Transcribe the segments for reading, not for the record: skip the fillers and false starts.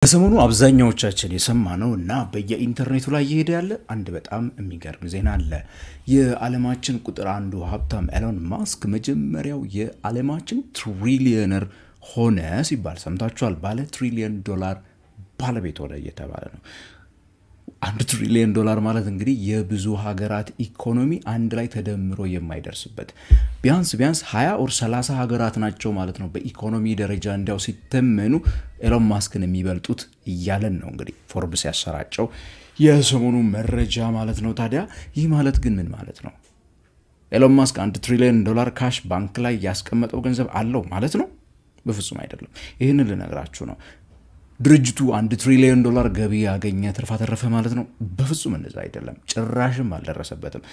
ከሰሞኑ አብዛኛዎቻችን የሰማነው እና በየኢንተርኔቱ ላይ እየሄደ ያለ አንድ በጣም የሚገርም ዜና አለ። የዓለማችን ቁጥር አንዱ ሀብታም ኤሎን ማስክ መጀመሪያው የዓለማችን ትሪሊየነር ሆነ ሲባል ሰምታችኋል። ባለ ትሪሊየን ዶላር ባለቤት ሆነ እየተባለ ነው። $1 ትሪሊየን ማለት እንግዲህ የብዙ ሀገራት ኢኮኖሚ አንድ ላይ ተደምሮ የማይደርስበት ቢያንስ 20 or 30 ሀገራት ናቸው ማለት ነው በኢኮኖሚ ደረጃ እንዲያው ሲተመኑ ኤሎን ማስክን የሚበልጡት እያለን ነው እንግዲህ ፎርብስ ያሰራጨው የሰሞኑ መረጃ ማለት ነው። ታዲያ ይህ ማለት ግን ምን ማለት ነው? ኤሎን ማስክ $1 ትሪሊየን ካሽ ባንክ ላይ ያስቀመጠው ገንዘብ አለው ማለት ነው? በፍጹም አይደለም። ይህንን ልነግራችሁ ነው። ድርጅቱ $1 ትሪሊየን ገቢ ያገኘ ትርፍ አተረፈ ማለት ነው? በፍጹም እንደዛ አይደለም። ጭራሽም አልደረሰበትም።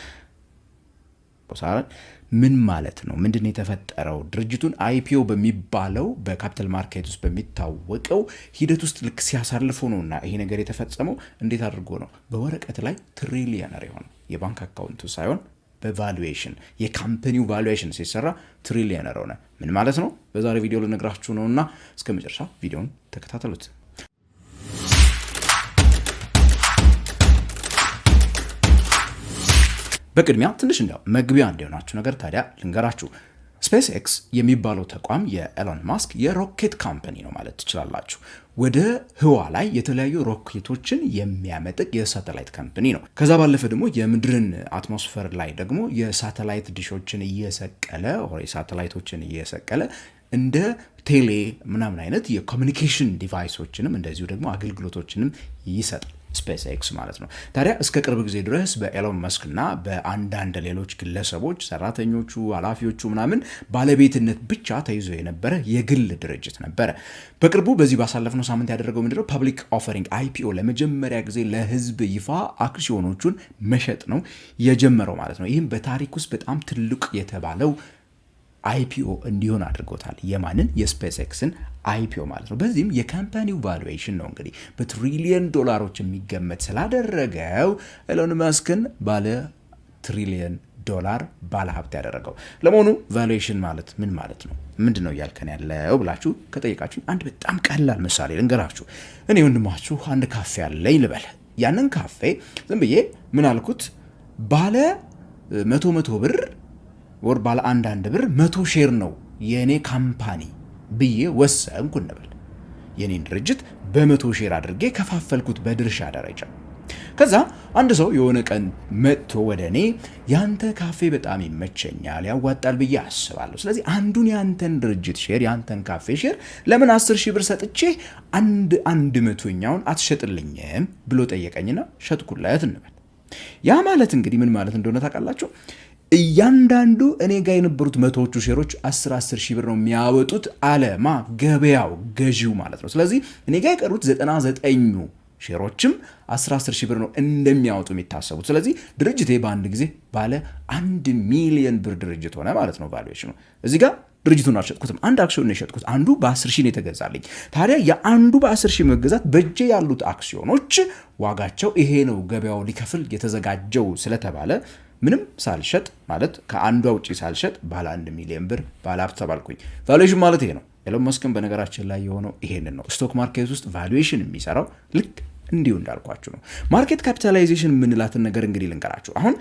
ምን ማለት ነው? ምንድነው የተፈጠረው? ድርጅቱን አይፒኦ በሚባለው በካፒታል ማርኬት ውስጥ በሚታወቀው ሂደት ውስጥ ልክ ሲያሳልፉ ነውና ይሄ ነገር የተፈጸመው እንዴት አድርጎ ነው? በወረቀት ላይ ትሪሊየነር የሆነ የባንክ አካውንቱ ሳይሆን በቫሉዌሽን የካምፓኒው ቫሉዌሽን ሲሰራ ትሪሊየነር ሆነ። ምን ማለት ነው? በዛሬ ቪዲዮ ልነግራችሁ ነውና እስከ መጨረሻ ቪዲዮን ተከታተሉት። በቅድሚያ ትንሽ እንዲያው መግቢያ እንዲሆናችሁ ነገር ታዲያ ልንገራችሁ። ስፔስ ኤክስ የሚባለው ተቋም የኤሎን ማስክ የሮኬት ካምፓኒ ነው ማለት ትችላላችሁ። ወደ ህዋ ላይ የተለያዩ ሮኬቶችን የሚያመጥቅ የሳተላይት ካምፓኒ ነው። ከዛ ባለፈ ደግሞ የምድርን አትሞስፌር ላይ ደግሞ የሳተላይት ዲሾችን እየሰቀለ ሳተላይቶችን እየሰቀለ እንደ ቴሌ ምናምን አይነት የኮሚኒኬሽን ዲቫይሶችንም እንደዚሁ ደግሞ አገልግሎቶችንም ይሰጣል ስፔስ ኤክስ ማለት ነው። ታዲያ እስከ ቅርብ ጊዜ ድረስ በኤሎን መስክና በአንዳንድ ሌሎች ግለሰቦች ሰራተኞቹ፣ ኃላፊዎቹ ምናምን ባለቤትነት ብቻ ተይዞ የነበረ የግል ድርጅት ነበረ። በቅርቡ በዚህ ባሳለፍነው ሳምንት ያደረገው ምንድነው ፐብሊክ ኦፈሪንግ አይፒኦ ለመጀመሪያ ጊዜ ለህዝብ ይፋ አክሲዮኖቹን መሸጥ ነው የጀመረው ማለት ነው። ይህም በታሪክ ውስጥ በጣም ትልቅ የተባለው አይፒኦ እንዲሆን አድርጎታል። የማንን? የስፔስ ኤክስን አይፒኦ ማለት ነው። በዚህም የካምፓኒው ቫሉዌሽን ነው እንግዲህ በትሪሊየን ዶላሮች የሚገመት ስላደረገው ኤሎን ማስክን ባለ ትሪሊየን ዶላር ባለ ሀብት ያደረገው። ለመሆኑ ቫሉዌሽን ማለት ምን ማለት ነው? ምንድነው እያልከን ያለው ብላችሁ ከጠየቃችሁ አንድ በጣም ቀላል ምሳሌ ልንገራችሁ። እኔ ወንድማችሁ አንድ ካፌ አለኝ ልበል። ያንን ካፌ ዝም ብዬ ምን አልኩት? ባለ 100 ብር ወር ባለ አንድ ብር 100 ሼር ነው የኔ ካምፓኒ ብዬ ወሰንኩ እንበል። የኔን ድርጅት በ100 ሼር አድርጌ ከፋፈልኩት በድርሻ ደረጃ። ከዛ አንድ ሰው የሆነ ቀን መጥቶ ወደኔ ያንተ ካፌ በጣም ይመቸኛል፣ ያዋጣል ብዬ አስባለሁ፣ ስለዚህ አንዱን ያንተን ድርጅት ሼር ያንተን ካፌ ሼር ለምን 10,000 ብር ሰጥቼ አንድ መቶኛውን አትሸጥልኝም ብሎ ጠየቀኝና ሸጥኩለት እንበል። ያ ማለት እንግዲህ ምን ማለት እንደሆነ ታውቃላችሁ? እያንዳንዱ እኔ ጋር የነበሩት መቶዎቹ ሼሮች 10,000 ብር ነው የሚያወጡት አለማ ገበያው ገዢው ማለት ነው። ስለዚህ እኔ ጋር የቀሩት 99ኙ ሼሮችም 10,000 ብር ነው እንደሚያወጡ የሚታሰቡት። ስለዚህ ድርጅቴ በአንድ ጊዜ ባለ 1 ሚሊዮን ብር ድርጅት ሆነ ማለት ነው ቫሉዌሽኑ። እዚህ ጋር ድርጅቱን አልሸጥኩትም፣ አንድ አክሲዮን ነው የሸጥኩት። አንዱ በ10,000 ነው የተገዛልኝ። ታዲያ የአንዱ በ10,000 መገዛት በእጄ ያሉት አክሲዮኖች ዋጋቸው ይሄ ነው ገበያው ሊከፍል የተዘጋጀው ስለተባለ ምንም ሳልሸጥ ማለት ከአንዷ ውጪ ሳልሸጥ ባለ 1 ሚሊዮን ብር ባለ ሀብት ተባልኩኝ። ቫሉዌሽን ማለት ይሄ ነው። ኤሎን ማስክን በነገራችን ላይ የሆነው ይሄንን ነው። ስቶክ ማርኬት ውስጥ ቫሉዌሽን የሚሰራው ልክ እንዲሁ እንዳልኳችሁ ነው። ማርኬት ካፒታላይዜሽን የምንላትን ነገር እንግዲህ ልንገራችሁ። አሁን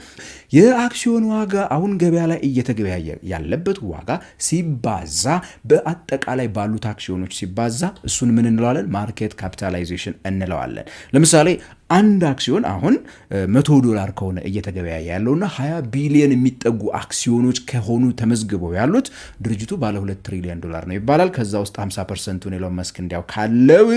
የአክሲዮን ዋጋ አሁን ገበያ ላይ እየተገበያየ ያለበት ዋጋ ሲባዛ በአጠቃላይ ባሉት አክሲዮኖች ሲባዛ እሱን ምን እንለዋለን? ማርኬት ካፒታላይዜሽን እንለዋለን። ለምሳሌ አንድ አክሲዮን አሁን $100 ከሆነ እየተገበያየ ያለውና 20 ቢሊዮን የሚጠጉ አክሲዮኖች ከሆኑ ተመዝግበው ያሉት ድርጅቱ ባለ $2 ትሪሊየን ነው ይባላል። ከዛ ውስጥ 50%ን ኤሎን መስክ እንዲያው ካለው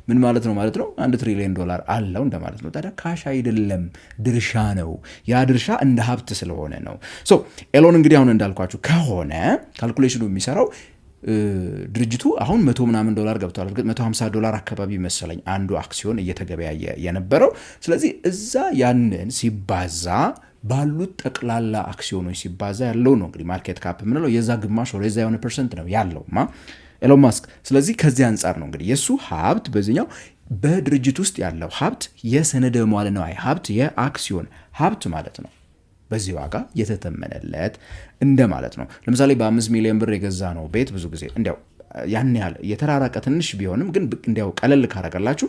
ምን ማለት ነው? $1 ትሪሊየን አለው እንደማለት ነው። ታዲያ ካሽ አይደለም፣ ድርሻ ነው። ያ ድርሻ እንደ ሀብት ስለሆነ ነው። ኤሎን እንግዲህ አሁን እንዳልኳችሁ ከሆነ ካልኩሌሽኑ የሚሰራው ድርጅቱ አሁን $100 ምናምን ገብቷል። እርግጥ $150 አካባቢ መሰለኝ አንዱ አክሲዮን እየተገበያየ የነበረው። ስለዚህ እዛ ያንን ሲባዛ ባሉት ጠቅላላ አክሲዮኖች ሲባዛ ያለው ነው እንግዲህ ማርኬት ካፕ የምንለው። የዛ ግማሽ ወደ 1% ነው ያለውማ ኤሎን ማስክ። ስለዚህ ከዚህ አንጻር ነው እንግዲህ የሱ ሀብት በዚህኛው በድርጅት ውስጥ ያለው ሀብት የሰነደ መዋዕለ ንዋይ ሀብት የአክሲዮን ሀብት ማለት ነው። በዚህ ዋጋ የተተመነለት እንደማለት ነው። ለምሳሌ በ5 ሚሊዮን ብር የገዛ ነው ቤት ብዙ ጊዜ እንዲያው ያን ያህል የተራራቀ ትንሽ ቢሆንም ግን እንዲያው ቀለል ካረጋላችሁ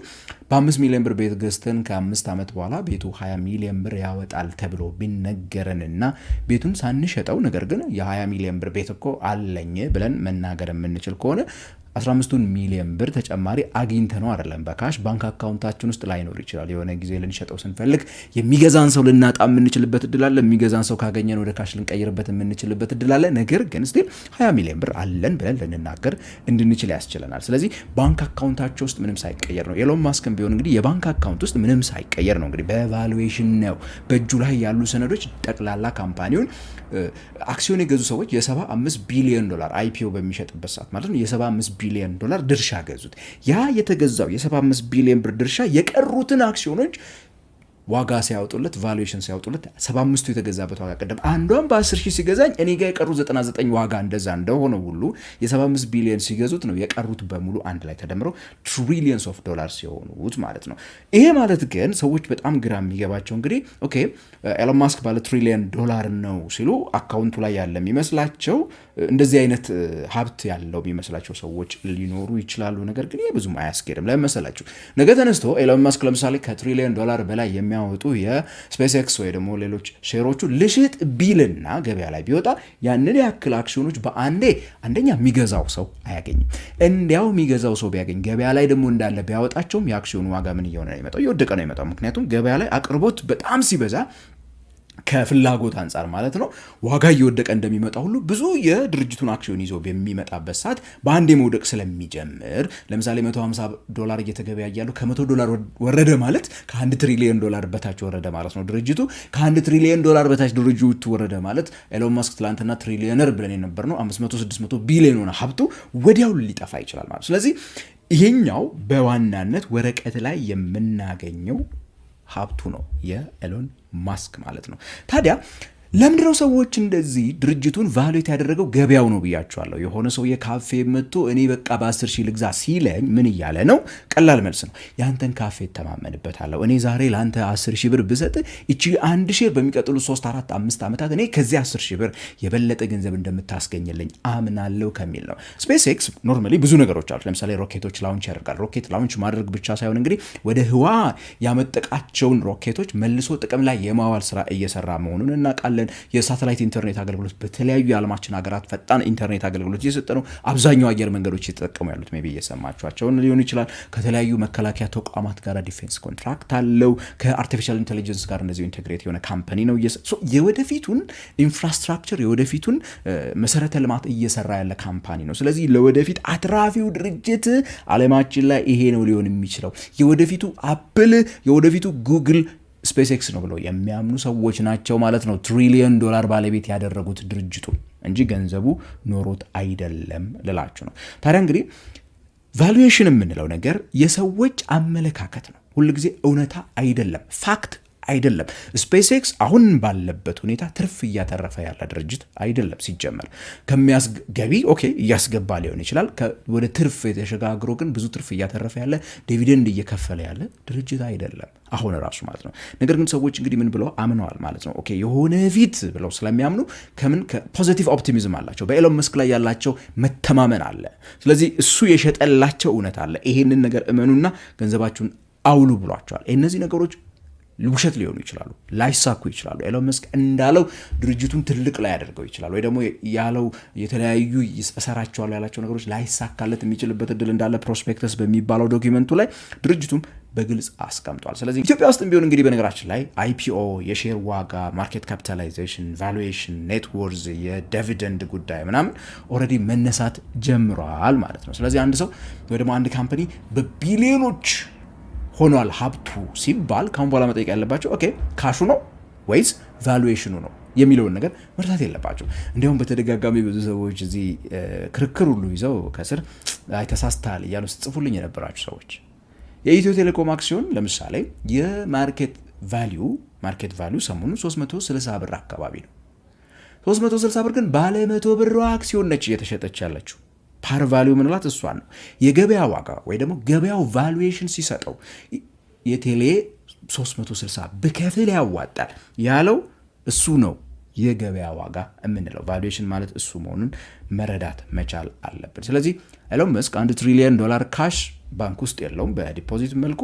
በ5 ሚሊዮን ብር ቤት ገዝተን ከ5 ዓመት በኋላ ቤቱ 20 ሚሊዮን ብር ያወጣል ተብሎ ቢነገረንና ቤቱን ሳንሸጠው ነገር ግን የ20 ሚሊዮን ብር ቤት እኮ አለኝ ብለን መናገር የምንችል ከሆነ 15 ሚሊዮን ብር ተጨማሪ አግኝተነው አይደለም በካሽ ባንክ አካውንታችን ውስጥ ላይኖር ይችላል። የሆነ ጊዜ ልንሸጠው ስንፈልግ የሚገዛን ሰው ልናጣ የምንችልበት እድል አለ። የሚገዛን ሰው ካገኘን ወደ ካሽ ልንቀይርበት የምንችልበት እድል አለ። ነገር ግን ስቲል 20 ሚሊዮን ብር አለን ብለን ልንናገር እንድንችል ያስችለናል። ስለዚህ ባንክ አካውንታቸው ውስጥ ምንም ሳይቀየር ነው። ኤሎን ማስክም ቢሆን እንግዲህ የባንክ አካውንት ውስጥ ምንም ሳይቀየር ነው እንግዲህ በቫሉዌሽን ነው በእጁ ላይ ያሉ ሰነዶች ጠቅላላ ካምፓኒውን አክሲዮን የገዙ ሰዎች የ75 ቢሊዮን ዶላር አይፒኦ በሚሸጥበት ሰዓት ማለት ነው የ75 ቢሊዮን ዶላር ድርሻ ገዙት። ያ የተገዛው የ75 ቢሊዮን ብር ድርሻ የቀሩትን አክሲዮኖች ዋጋ ሲያወጡለት ቫሉዌሽን ሲያወጡለት 75ቱ የተገዛበት ዋጋ ቀደም አንዷን በ10,000 ሲገዛኝ እኔ ጋር የቀሩ 99 ዋጋ እንደዛ እንደሆነ ሁሉ የ75 ቢሊዮን ሲገዙት ነው የቀሩት በሙሉ አንድ ላይ ተደምረው ትሪሊየንስ ኦፍ ዶላርስ የሆኑት ማለት ነው። ይሄ ማለት ግን ሰዎች በጣም ግራ የሚገባቸው እንግዲህ ኦኬ ኤሎን ማስክ ባለ ትሪሊየን ዶላር ነው ሲሉ አካውንቱ ላይ ያለ የሚመስላቸው እንደዚህ አይነት ሀብት ያለው የሚመስላቸው ሰዎች ሊኖሩ ይችላሉ። ነገር ግን ይሄ ብዙም አያስኬድም። ለምን መሰላችሁ? ነገ ተነስቶ ኤሎን ማስክ ለምሳሌ ከትሪሊየን ዶላር በላይ የሚያወጡ የስፔስ ኤክስ ወይ ደግሞ ሌሎች ሼሮቹ ልሽጥ ቢልና ገበያ ላይ ቢወጣ ያንን ያክል አክሲዮኖች በአንዴ አንደኛ የሚገዛው ሰው አያገኝም። እንዲያው የሚገዛው ሰው ቢያገኝ ገበያ ላይ ደግሞ እንዳለ ቢያወጣቸውም የአክሲዮኑ ዋጋ ምን እየሆነ ነው የሚመጣው? እየወደቀ ነው የሚመጣው። ምክንያቱም ገበያ ላይ አቅርቦት በጣም ሲበዛ ከፍላጎት አንጻር ማለት ነው ዋጋ እየወደቀ እንደሚመጣ ሁሉ ብዙ የድርጅቱን አክሲዮን ይዞ በሚመጣበት ሰዓት በአንዴ መውደቅ ስለሚጀምር ለምሳሌ $150 እየተገበያ ያለው ከ100 ዶላር ወረደ ማለት ከ1 ትሪሊዮን ዶላር በታች ወረደ ማለት ነው ድርጅቱ። ከ1 ትሪሊዮን ዶላር በታች ድርጅቱ ወረደ ማለት ኤሎን ማስክ ትላንትና ትሪሊዮነር ብለን የነበር ነው 500-600 ቢሊዮን ሆነ ሀብቱ ወዲያው ሊጠፋ ይችላል ማለት። ስለዚህ ይሄኛው በዋናነት ወረቀት ላይ የምናገኘው ሀብቱ ነው የኤሎን ማስክ ማለት ነው። ታዲያ ለምንድነው ሰዎች እንደዚህ ድርጅቱን ቫሉዌት ያደረገው? ገበያው ነው ብያቸዋለሁ። የሆነ ሰው የካፌ መጥቶ እኔ በቃ በ10,000 ልግዛ ሲለኝ ምን እያለ ነው? ቀላል መልስ ነው። ያንተን ካፌ እተማመንበታለሁ። እኔ ዛሬ ለአንተ 10,000 ብር ብሰጥ እቺ 1 ሼር በሚቀጥሉ 3 4 5 ዓመታት እኔ ከዚህ 10,000 ብር የበለጠ ገንዘብ እንደምታስገኝልኝ አምናለሁ ከሚል ነው። ስፔስ ኤክስ ኖርማሊ ብዙ ነገሮች አሉት። ለምሳሌ ሮኬቶች ላውንች ያደርጋል። ሮኬት ላውንች ማድረግ ብቻ ሳይሆን እንግዲህ ወደ ህዋ ያመጠቃቸውን ሮኬቶች መልሶ ጥቅም ላይ የማዋል ስራ እየሰራ መሆኑን እናውቃለን። የሳተላይት ኢንተርኔት አገልግሎት በተለያዩ የዓለማችን ሀገራት ፈጣን ኢንተርኔት አገልግሎት እየሰጠ ነው። አብዛኛው አየር መንገዶች እየተጠቀሙ ያሉት ሜቢ እየሰማችኋቸውን ሊሆን ይችላል። ከተለያዩ መከላከያ ተቋማት ጋር ዲፌንስ ኮንትራክት አለው። ከአርቲፊሻል ኢንቴሊጀንስ ጋር እንደዚሁ ኢንቴግሬት የሆነ ካምፓኒ ነው። የወደፊቱን ኢንፍራስትራክቸር የወደፊቱን መሰረተ ልማት እየሰራ ያለ ካምፓኒ ነው። ስለዚህ ለወደፊት አትራፊው ድርጅት ዓለማችን ላይ ይሄ ነው ሊሆን የሚችለው። የወደፊቱ አፕል፣ የወደፊቱ ጉግል ስፔስ ኤክስ ነው ብለው የሚያምኑ ሰዎች ናቸው ማለት ነው ትሪሊየን ዶላር ባለቤት ያደረጉት ድርጅቱ እንጂ ገንዘቡ ኖሮት አይደለም ልላችሁ ነው። ታዲያ እንግዲህ ቫሉዌሽን የምንለው ነገር የሰዎች አመለካከት ነው። ሁልጊዜ እውነታ አይደለም፣ ፋክት አይደለም። ስፔስ ኤክስ አሁን ባለበት ሁኔታ ትርፍ እያተረፈ ያለ ድርጅት አይደለም። ሲጀመር ከሚያስገቢ ኦኬ እያስገባ ሊሆን ይችላል። ወደ ትርፍ የተሸጋግሮ ግን ብዙ ትርፍ እያተረፈ ያለ ዲቪደንድ እየከፈለ ያለ ድርጅት አይደለም አሁን ራሱ ማለት ነው። ነገር ግን ሰዎች እንግዲህ ምን ብለው አምነዋል ማለት ነው። ኦኬ የሆነ ፊት ብለው ስለሚያምኑ ከፖዚቲቭ ኦፕቲሚዝም አላቸው። በኤሎን መስክ ላይ ያላቸው መተማመን አለ። ስለዚህ እሱ የሸጠላቸው እውነት አለ። ይሄንን ነገር እመኑና ገንዘባችሁን አውሉ ብሏቸዋል። እነዚህ ነገሮች ውሸት ሊሆኑ ይችላሉ፣ ላይሳኩ ይችላሉ። ኤሎን መስክ እንዳለው ድርጅቱን ትልቅ ላይ ያደርገው ይችላል፣ ወይ ደግሞ ያለው የተለያዩ እሰራቸዋለሁ ያላቸው ነገሮች ላይሳካለት የሚችልበት እድል እንዳለ ፕሮስፔክተስ በሚባለው ዶኪመንቱ ላይ ድርጅቱም በግልጽ አስቀምጧል። ስለዚህ ኢትዮጵያ ውስጥ ቢሆን እንግዲህ በነገራችን ላይ አይፒኦ፣ የሼር ዋጋ፣ ማርኬት ካፒታላይዜሽን፣ ቫሉዌሽን፣ ኔት ወርዝ፣ የዲቪደንድ ጉዳይ ምናምን ኦልሬዲ መነሳት ጀምሯል ማለት ነው። ስለዚህ አንድ ሰው ወይ ደግሞ አንድ ካምፓኒ በቢሊዮኖች ሆኗል ሀብቱ ሲባል ካሁን በኋላ መጠየቅ ያለባቸው ኦኬ ካሹ ነው ወይስ ቫሉዌሽኑ ነው የሚለውን ነገር መርሳት የለባቸው። እንዲሁም በተደጋጋሚ ብዙ ሰዎች እዚህ ክርክር ሁሉ ይዘው ከስር ተሳስተሃል እያሉ ጽፉልኝ የነበራችሁ ሰዎች የኢትዮ ቴሌኮም አክሲዮን ለምሳሌ የማርኬት ቫልዩ ሰሞኑን 360 ብር አካባቢ ነው። 360 ብር ግን ባለ 100 ብር አክሲዮን ነች እየተሸጠች ያለችው። ፓር ቫልዩ ምንላት እሷን ነው። የገበያ ዋጋ ወይ ደግሞ ገበያው ቫሉዌሽን ሲሰጠው የቴሌ 360 ብከፍል ያዋጣል ያለው እሱ ነው የገበያ ዋጋ የምንለው ቫሉዌሽን ማለት እሱ መሆኑን መረዳት መቻል አለብን። ስለዚህ ኤሎን መስክ $1 ትሪሊየን ካሽ ባንክ ውስጥ የለውም በዲፖዚት መልኩ።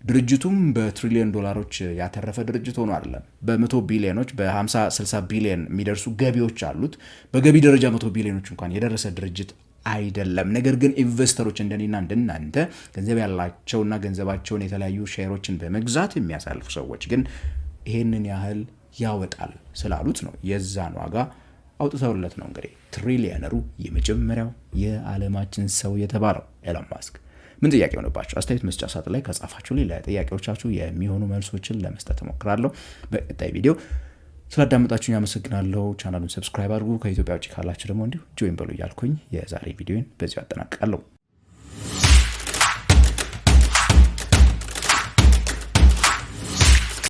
ድርጅቱም በትሪሊየን ዶላሮች ያተረፈ ድርጅት ሆኖ አይደለም። በ100 ቢሊዮኖች በ50-60 ቢሊዮን የሚደርሱ ገቢዎች አሉት። በገቢ ደረጃ 100 ቢሊዮኖች እንኳን የደረሰ ድርጅት አይደለም። ነገር ግን ኢንቨስተሮች እንደኔና እንደናንተ ገንዘብ ያላቸውና ገንዘባቸውን የተለያዩ ሼሮችን በመግዛት የሚያሳልፉ ሰዎች ግን ይሄንን ያህል ያወጣል ስላሉት ነው የዛን ዋጋ አውጥተውለት ነው እንግዲህ ትሪሊየነሩ የመጀመሪያው የዓለማችን ሰው የተባለው ኤሎን ማስክ። ምን ጥያቄ ሆነባችሁ? አስተያየት መስጫ ሳጥን ላይ ከጻፋችሁ ለጥያቄዎቻችሁ የሚሆኑ መልሶችን ለመስጠት እሞክራለሁ በቀጣይ ቪዲዮ። ስላዳመጣችሁኝ አመሰግናለሁ። ቻናሉን ሰብስክራይብ አድርጉ። ከኢትዮጵያ ውጭ ካላችሁ ደግሞ እንዲሁ ጆይን በሉ እያልኩኝ የዛሬ ቪዲዮን በዚሁ አጠናቅቃለሁ።